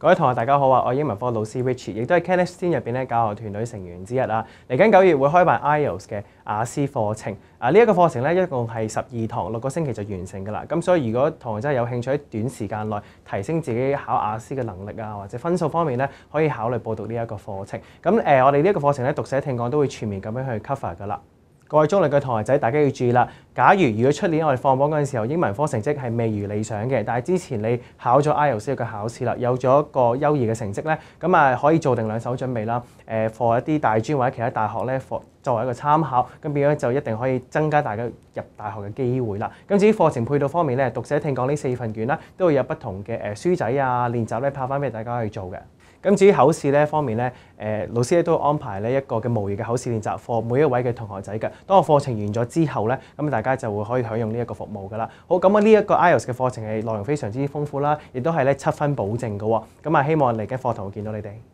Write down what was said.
各位同學大家好啊！我係英文科老師 Richie， 亦都係 Canexteen 入邊咧教學團隊成員之一啊。嚟緊9月會開辦 IELTS 嘅雅思課程啊！呢一個課程咧一共係12堂，6個星期就完成㗎啦。咁所以如果同學真係有興趣喺短時間內提升自己考雅思嘅能力啊，或者分數方面咧，可以考慮報讀呢一個課程。咁我哋呢一個課程咧讀寫聽講都會全面咁樣去 cover 㗎啦。各位中六嘅同學仔，大家要注意啦！假如出年我哋放榜嗰陣時候，英文科成績係未如理想嘅，但係之前你考咗 IELTS 嘅考試啦，有咗一個優異嘅成績咧，咁啊可以做定兩手準備啦。for 一啲大專或者其他大學咧，作為一個參考，咁變咗就一定可以增加大家入大學嘅機會啦。咁至於課程配套方面咧，讀寫聽講呢4份卷啦，都會有不同嘅書仔啊練習咧拍翻俾大家去做嘅。咁至於考試咧方面咧，老師咧都安排呢一個嘅模擬嘅考試練習課每一位嘅同學仔嘅。當個課程完咗之後咧，咁大家就會可以享用呢一個服務噶啦。好，咁呢一個 IELTS 嘅課程係內容非常之豐富啦，亦都係咧7分保證嘅喎。咁啊，希望嚟緊課堂會見到你哋。